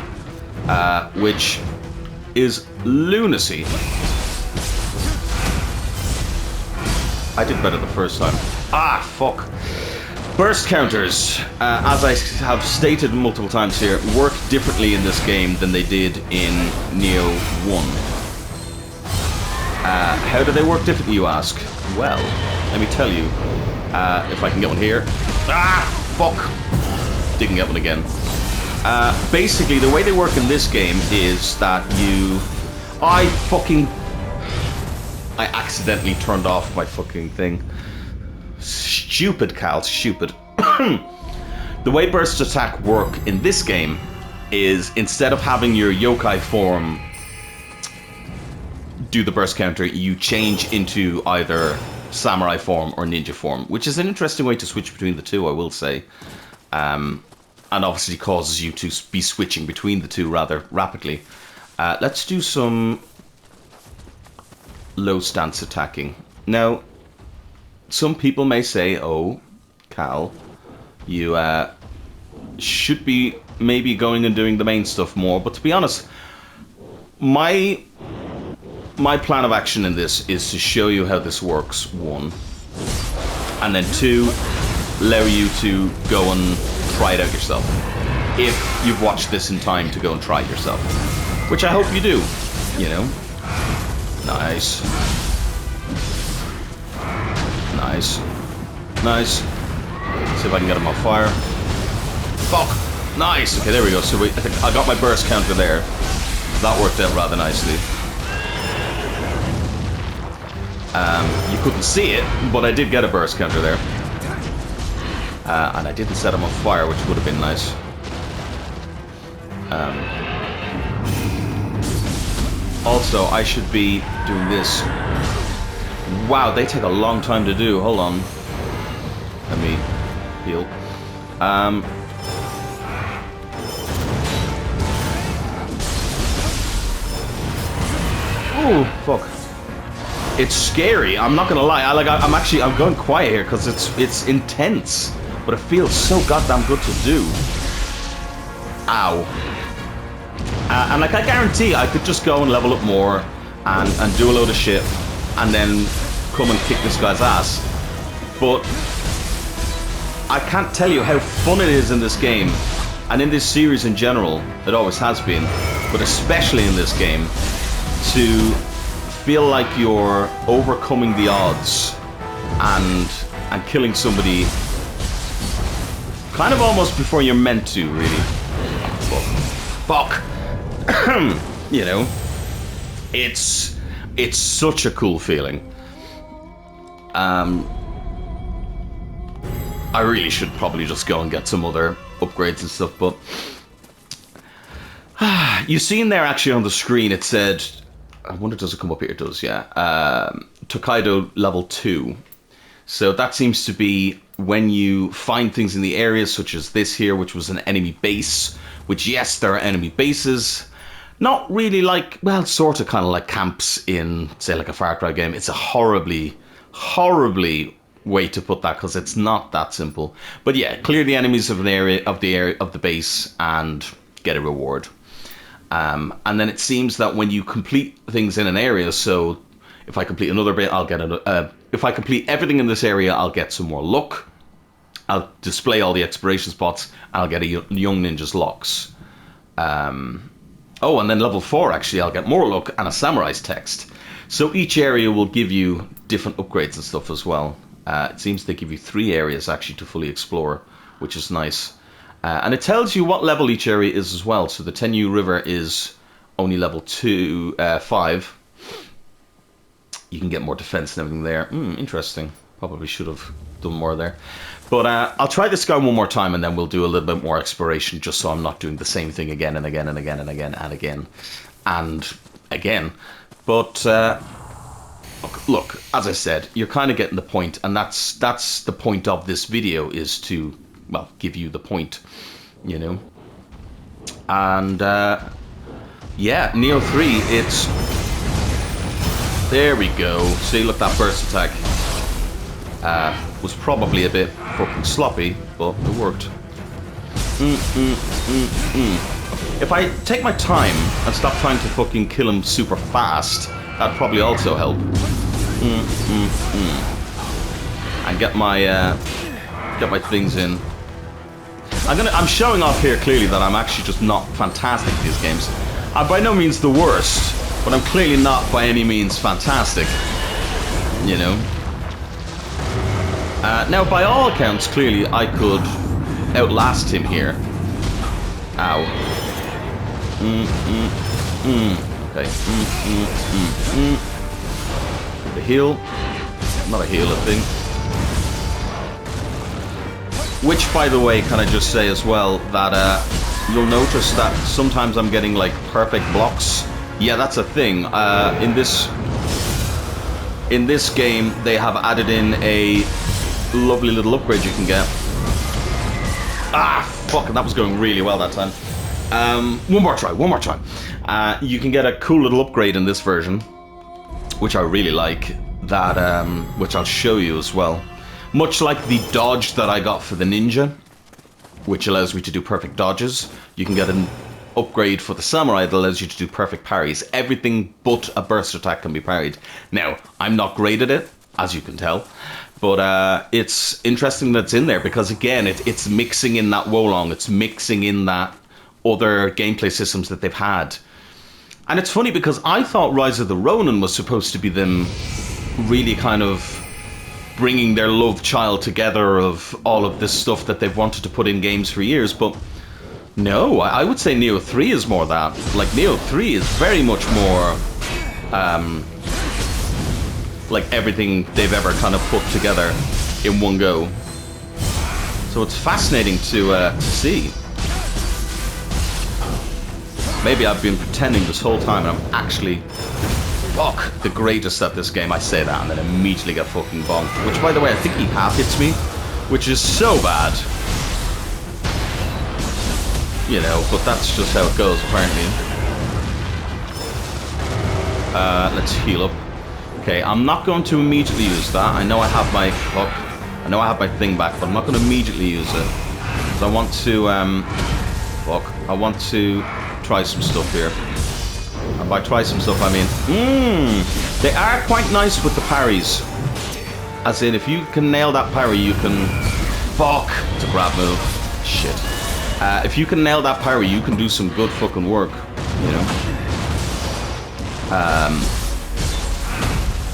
Which is lunacy. I did better the first time. Ah, fuck. Burst counters, as I have stated multiple times here, work differently in this game than they did in Nioh 1. How do they work differently, you ask? Well, let me tell you. If I can get one here. Ah, fuck. Didn't get one again. Basically, the way they work in this game is that you... I accidentally turned off my fucking thing. Stupid, Cal, stupid. The way burst attack work in this game is, instead of having your yokai form do the burst counter, you change into either samurai form or ninja form, which is an interesting way to switch between the two, I will say. And obviously causes you to be switching between the two rather rapidly. Let's do some low stance attacking. Now, some people may say, oh, Cal, you should be maybe going and doing the main stuff more. But to be honest, my plan of action in this is to show you how this works, 1. And then 2, allow you to go and try it out yourself. If you've watched this in time to go and try it yourself. Which I hope you do, you know. Nice. Nice. Nice. See if I can get him on fire. Fuck! Nice! Okay, there we go. So I got my burst counter there. That worked out rather nicely. You couldn't see it, but I did get a burst counter there. And I didn't set him on fire, which would have been nice. Also, I should be doing this. Wow, they take a long time to do. Hold on. Let me heal. Oh, fuck. It's scary. I'm not gonna lie. I'm going quiet here because it's intense, but it feels so goddamn good to do. Ow. And like, I guarantee I could just go and level up more and do a load of shit and then come and kick this guy's ass. But I can't tell you how fun it is in this game and in this series in general. It always has been, but especially in this game, to feel like you're overcoming the odds and killing somebody kind of almost before you're meant to, really. Fuck. You know, it's such a cool feeling. I really should probably just go and get some other upgrades and stuff, but you seen there actually on the screen it said, I wonder, does it come up here? It does, yeah. Tokaido level 2. So that seems to be when you find things in the area, such as this here, which was an enemy base. Which, yes, there are enemy bases. Not really like, well, sort of kind of like camps in, say, like a Far Cry game. It's a horribly way to put that, because it's not that simple. But yeah, clear the enemies of an area of the base and get a reward. And then it seems that when you complete things in an area, so if I complete another bit, I'll get if I complete everything in this area, I'll get some more luck. I'll display all the exploration spots, and I'll get a Young Ninja's locks. Oh, and then level 4, actually, I'll get more luck and a Samurai's text. So each area will give you different upgrades and stuff as well. It seems they give you 3 areas, actually, to fully explore, which is nice. And it tells you what level each area is as well. So the Tenyu River is only level 5. You can get more defense and everything there. Interesting. Probably should have done more there. But I'll try this guy one more time, and then we'll do a little bit more exploration, just so I'm not doing the same thing again and again and again and again and again and again. But look, as I said, you're kind of getting the point, and that's the point of this video, is to, well, give you the point, you know. And yeah, Nioh 3, it's, there we go. See, look, that burst attack was probably a bit fucking sloppy, but it worked. If I take my time and stop trying to fucking kill him super fast, that'd probably also help. And get my things in. I'm showing off here clearly that I'm actually just not fantastic at these games. I'm by no means the worst, but I'm clearly not by any means fantastic. You know. Now, by all accounts, clearly I could outlast him here. Ow. Okay. The heal. Not a healer thing. Which, by the way, can I just say as well that you'll notice that sometimes I'm getting like perfect blocks. Yeah, that's a thing. In this game, they have added in a lovely little upgrade you can get. Ah, fuck, that was going really well that time. One more try. You can get a cool little upgrade in this version, which I really like, that which I'll show you as well. Much like the dodge that I got for the ninja, which allows me to do perfect dodges, you can get an upgrade for the samurai that allows you to do perfect parries. Everything but a burst attack can be parried. Now, I'm not great at it, as you can tell, but it's interesting that it's in there, because again, it's mixing in that Wolong, it's mixing in that other gameplay systems that they've had. And it's funny, because I thought Rise of the Ronin was supposed to be them really kind of bringing their love child together of all of this stuff that they've wanted to put in games for years, but no, I would say Nioh 3 is more that. Like, Nioh 3 is very much more like everything they've ever kind of put together in one go. So it's fascinating to see. Maybe I've been pretending this whole time and I'm actually, fuck, the greatest at this game. I say that and then immediately get fucking bonked. Which, by the way, I think he half hits me, which is so bad. You know, but that's just how it goes, apparently. Let's heal up. Okay, I'm not going to immediately use that. I know I have my, fuck, I know I have my thing back, but I'm not going to immediately use it. So I want to, fuck, I want to try some stuff here. And by try some stuff, I mean, they are quite nice with the parries. As in, if you can nail that parry, you can, fuck, it's a grab move. Shit. If you can nail that parry, you can do some good fucking work, you know.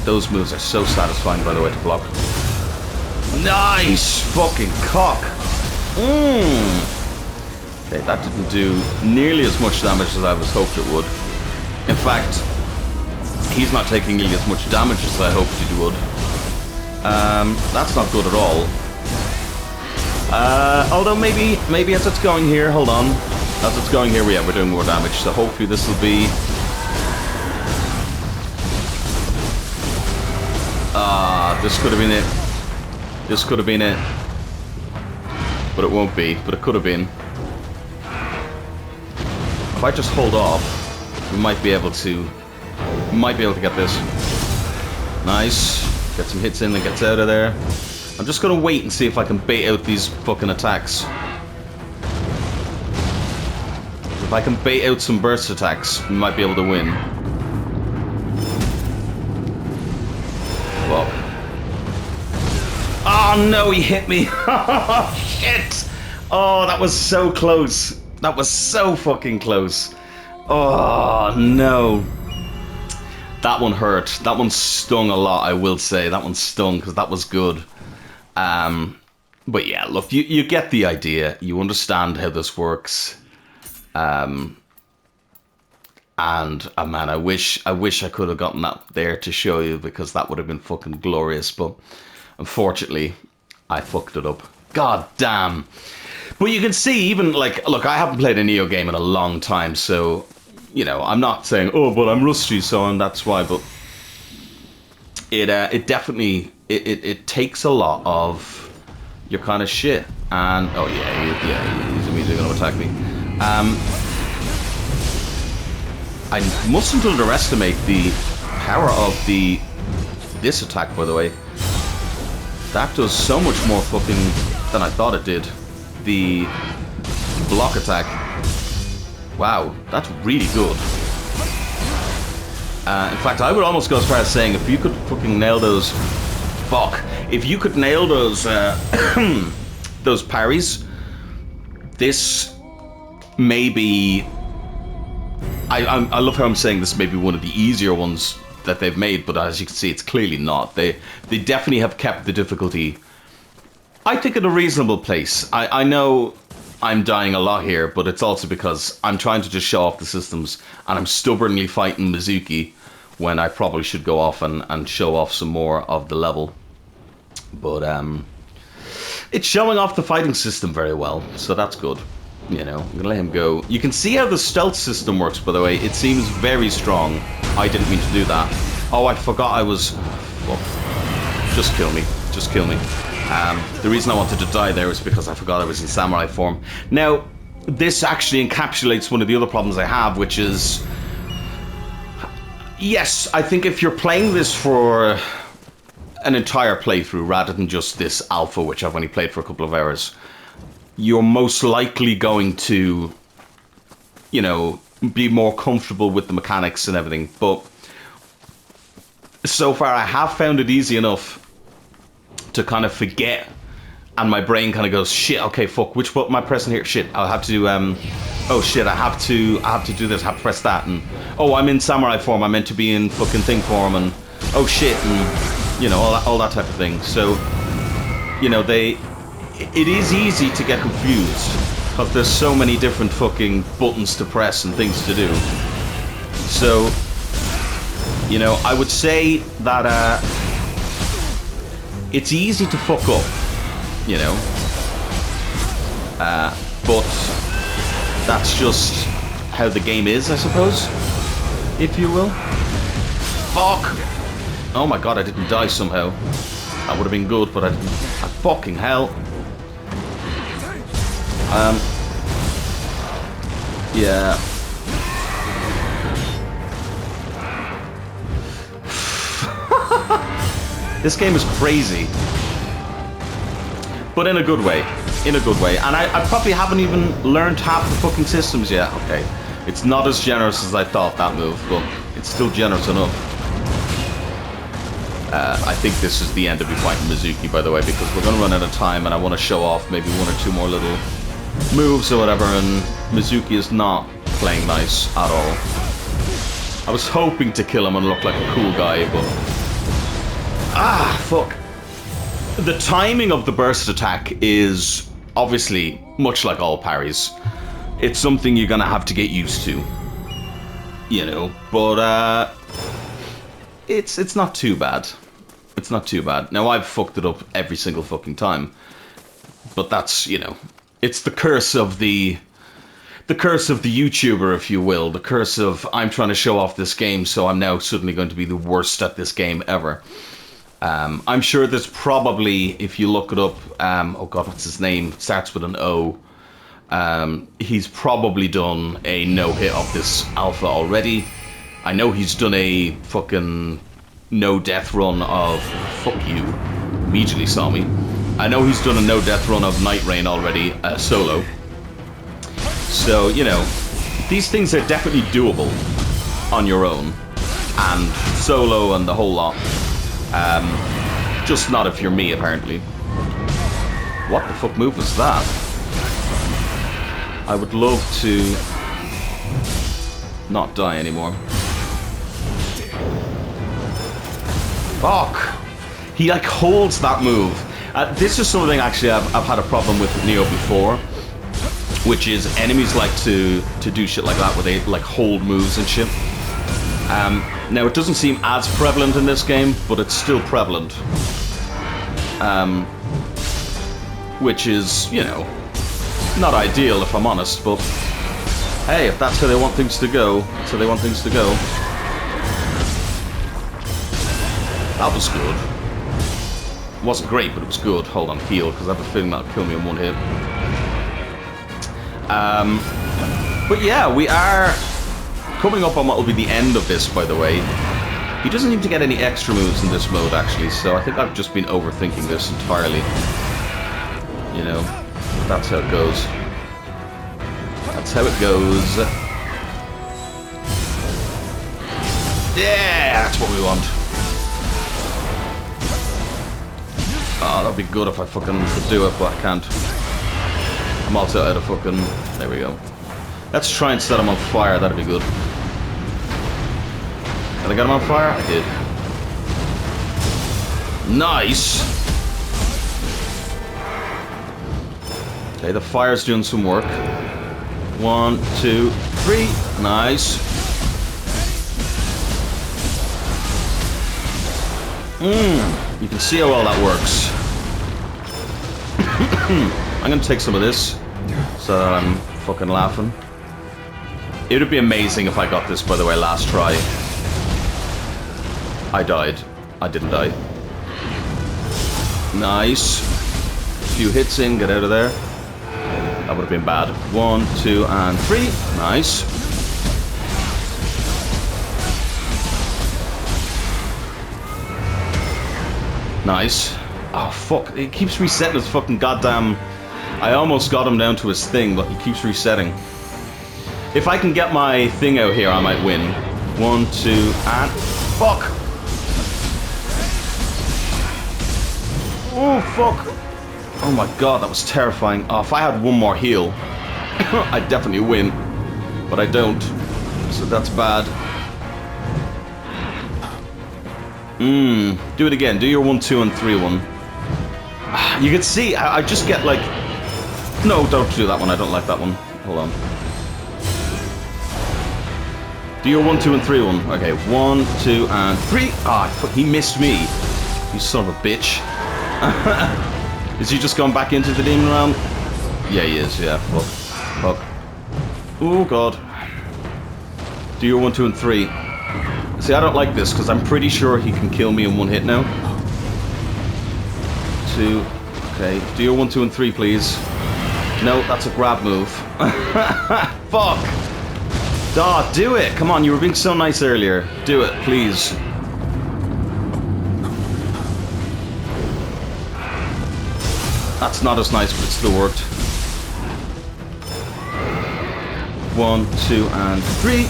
Those moves are so satisfying, by the way, to block. Nice fucking cock. Okay, that didn't do nearly as much damage as I was hoped it would. In fact, he's not taking nearly as much damage as I hoped he would. That's not good at all. Although maybe as it's going here, hold on. As it's going here, yeah, we're doing more damage. So hopefully this will be... this could have been it. This could have been it. But it won't be. But it could have been. If I just hold off, we might be able to... We might be able to get this. Nice. Get some hits in and gets out of there. I'm just gonna wait and see if I can bait out these fucking attacks. If I can bait out some burst attacks, we might be able to win. Well. Oh no, he hit me! Oh shit! Oh, that was so close. That was so fucking close. Oh no. That one hurt. That one stung a lot, I will say. That one stung because that was good. But yeah, look, you get the idea. You understand how this works. And man, I wish I could have gotten that there to show you, because that would have been fucking glorious. But unfortunately, I fucked it up. God damn. But you can see, even like, look, I haven't played a Nioh game in a long time, so you know, I'm not saying, oh, but I'm rusty, so and that's why. But it definitely it takes a lot of your kind of shit. And oh yeah, he's immediately going to attack me. I mustn't underestimate the power of this attack, by the way. That does so much more fucking than I thought it did. The block attack. Wow, that's really good. In fact, I would almost go as far as saying, if you could fucking nail those... Fuck. If you could nail those... those parries, this may be... I love how I'm saying this may be one of the easier ones that they've made, but as you can see, it's clearly not. They definitely have kept the difficulty, I think, in a reasonable place. I know I'm dying a lot here, but it's also because I'm trying to just show off the systems, and I'm stubbornly fighting Mizuki when I probably should go off and show off some more of the level. But it's showing off the fighting system very well, so that's good. You know, I'm gonna let him go. You can see how the stealth system works, by the way. It seems very strong. I didn't mean to do that. Oh, I forgot I was... Well, just kill me. Just kill me. The reason I wanted to die there was because I forgot I was in samurai form. Now, this actually encapsulates one of the other problems I have, which is... Yes, I think if you're playing this for an entire playthrough rather than just this alpha, which I've only played for a couple of hours, you're most likely going to, you know, be more comfortable with the mechanics and everything. But so far I have found it easy enough to kind of forget, and my brain kind of goes, shit, okay, fuck, which button am I pressing here? Shit, I'll have to, oh shit, I have to do this, I have to press that, and oh, I'm in samurai form, I'm meant to be in fucking thing form, and oh shit, and you know, all that type of thing. So, you know, it is easy to get confused because there's so many different fucking buttons to press and things to do. So, you know, I would say that it's easy to fuck up, you know, but that's just how the game is, I suppose, if you will. Fuck! Oh my god, I didn't die somehow. That would have been good, but I didn't. Fucking hell. Yeah. This game is crazy. But in a good way. In a good way. And I probably haven't even learned half the fucking systems yet. Okay. It's not as generous as I thought, that move, but it's still generous enough. I think this is the end of me fighting Mizuki, by the way, because we're going to run out of time and I want to show off maybe one or two more little moves or whatever, and Mizuki is not playing nice at all. I was hoping to kill him and look like a cool guy, but... Ah, fuck. The timing of the burst attack is obviously much like all parries. It's something you're going to have to get used to. You know, but it's not too bad. It's not too bad. Now, I've fucked it up every single fucking time. But that's, you know, it's the curse of the YouTuber, if you will. The curse of, I'm trying to show off this game, so I'm now suddenly going to be the worst at this game ever. I'm sure there's probably, if you look it up, oh god, what's his name? Starts with an O. He's probably done a no-hit of this alpha already. I know he's done a fucking no-death run of... Fuck you. Immediately saw me. I know he's done a no-death run of Night Rain already, solo. So, you know, these things are definitely doable on your own. And solo and the whole lot. Just not if you're me, apparently. What the fuck move was that? I would love to not die anymore. Fuck! He like holds that move. This is something actually I've had a problem with Nioh before, which is enemies like to do shit like that where they like hold moves and shit. Now it doesn't seem as prevalent in this game, but it's still prevalent. Which is, you know, not ideal if I'm honest, but hey, if that's how they want things to go, that's how they want things to go. That was good. It wasn't great, but it was good. Hold on, heal, because I have a feeling that'll kill me in one hit. But yeah, we are coming up on what will be the end of this, by the way. He doesn't need to get any extra moves in this mode, actually, so I think I've just been overthinking this entirely. You know, that's how it goes. That's how it goes. Yeah, that's what we want. Oh, that'd be good if I fucking could do it, but I can't. I'm also out of fucking... There we go. Let's try and set him on fire, that'd be good. Did I get him on fire? I did. Nice! Okay, the fire's doing some work. 1, 2, 3. Nice. You can see how well that works. I'm gonna take some of this, so that I'm fucking laughing. It would be amazing if I got this, by the way, last try. I died. I didn't die. Nice. A few hits in, get out of there. That would have been bad. 1, 2, and 3. Nice. Nice. Oh, fuck. It keeps resetting his fucking goddamn... I almost got him down to his thing, but he keeps resetting. If I can get my thing out here, I might win. 1, 2, and... Fuck! Oh, fuck! Oh my god, that was terrifying. Oh, if I had one more heal, I'd definitely win. But I don't. So that's bad. Do it again. Do your 1, 2, and 3 one. You can see, I just get like... No, don't do that one. I don't like that one. Hold on. Do your 1, 2, and 3 one. Okay, 1, 2, and 3. Ah, he missed me. You son of a bitch. Is he just gone back into the demon realm? Yeah, he is. Yeah. Fuck. Fuck. Oh god. Do your 1, 2, and 3. See, I don't like this because I'm pretty sure he can kill me in one hit now. 2. Okay. Do your 1, 2, and 3, please. No, that's a grab move. Fuck. Ah, do it. Come on, you were being so nice earlier. Do it, please. That's not as nice, but it still worked. 1, 2, and 3.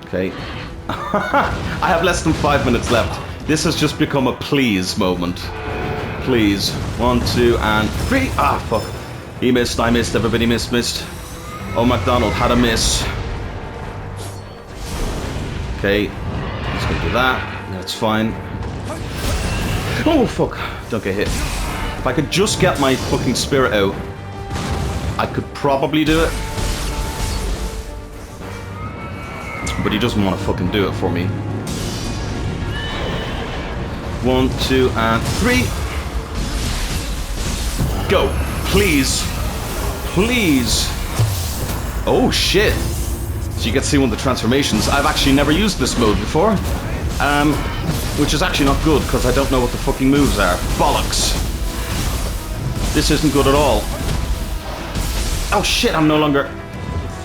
Okay. I have less than 5 minutes left. This has just become a please moment. Please. 1, 2, and 3. Ah, fuck. He missed, I missed, everybody missed. Oh, McDonald had a miss. Okay. He's gonna do that. That's fine. Oh, fuck. Don't get hit. If I could just get my fucking spirit out, I could probably do it. But he doesn't want to fucking do it for me. 1, 2, and 3. Go. Please. Please. Oh, shit. So you get to see one of the transformations. I've actually never used this mode before. Which is actually not good, because I don't know what the fucking moves are. Bollocks. This isn't good at all. Oh, shit, I'm no longer...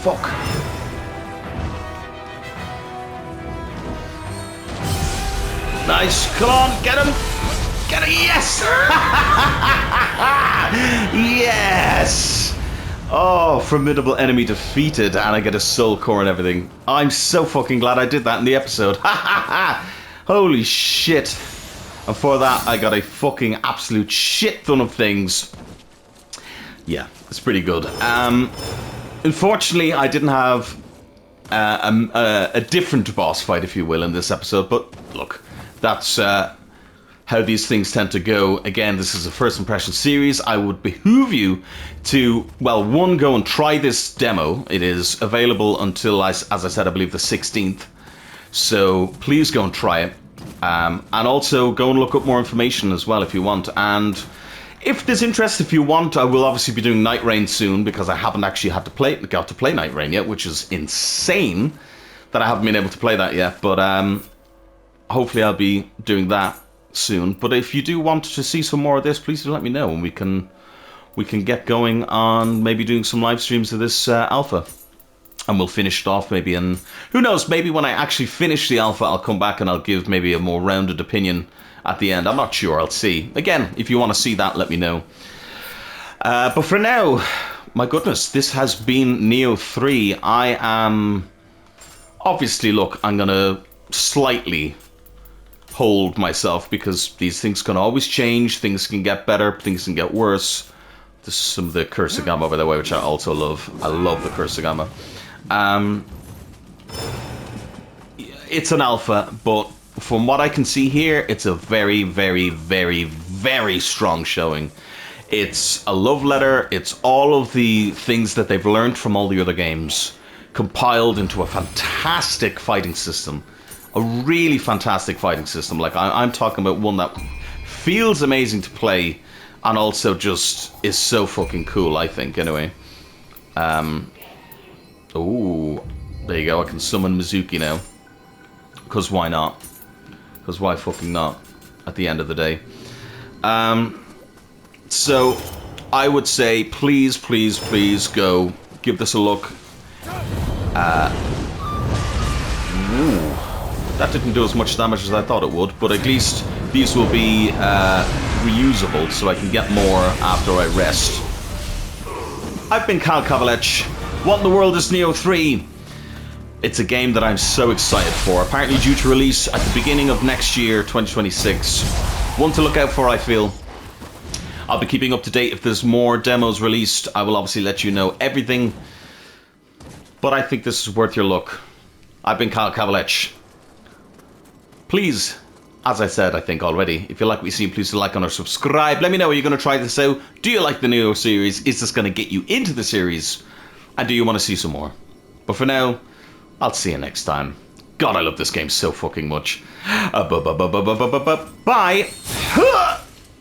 Fuck. Nice. Come on, get him. Get it. Yes. Yes. Oh, formidable enemy defeated, and I get a soul core and everything. I'm so fucking glad I did that in the episode. Holy shit. And for that, I got a fucking absolute shit ton of things. Yeah, it's pretty good. Unfortunately, I didn't have a different boss fight, if you will, in this episode, but look. That's how these things tend to go. Again, this is a first impression series. I would behoove you to, well, one, go and try this demo. It is available until, as I said, I believe the 16th. So please go and try it. And also go and look up more information as well if you want. And if there's interest, if you want, I will obviously be doing Night Rain soon, because I haven't actually got to play Night Rain yet, which is insane that I haven't been able to play that yet. But hopefully I'll be doing that soon. But if you do want to see some more of this, please do let me know, and we can get going on maybe doing some live streams of this alpha. And we'll finish it off maybe, and who knows, maybe when I actually finish the alpha, I'll come back and I'll give maybe a more rounded opinion at the end. I'm not sure, I'll see. Again, if you want to see that, let me know. But for now, my goodness, this has been Nioh 3. I am... Obviously, look, I'm going to slightly hold myself, because these things can always change, things can get better, things can get worse. This is some of the Kursagama, by the way, which I also love. I love the Kursagama. It's an alpha, but from what I can see here, it's a very, very, very, very strong showing. It's a love letter. It's all of the things that they've learned from all the other games, compiled into a fantastic fighting system. A really fantastic fighting system. Like, I'm talking about one that feels amazing to play, and also just is so fucking cool, I think, anyway. Ooh, there you go, I can summon Mizuki now. Because why not? Because why fucking not, at the end of the day. So, I would say, please, please, please go give this a look. Ooh. That didn't do as much damage as I thought it would, but at least these will be reusable, so I can get more after I rest. I've been Kavalech. What in the world is Nioh 3? It's a game that I'm so excited for. Apparently due to release at the beginning of next year, 2026. One to look out for, I feel. I'll be keeping up to date if there's more demos released. I will obviously let you know everything. But I think this is worth your look. I've been Kavalech. Please, as I said, I think already, if you like what you see, please do like and or subscribe. Let me know, are you going to try this out? Do you like the Nioh series? Is this going to get you into the series? And do you want to see some more? But for now, I'll see you next time. God, I love this game so fucking much. Bye!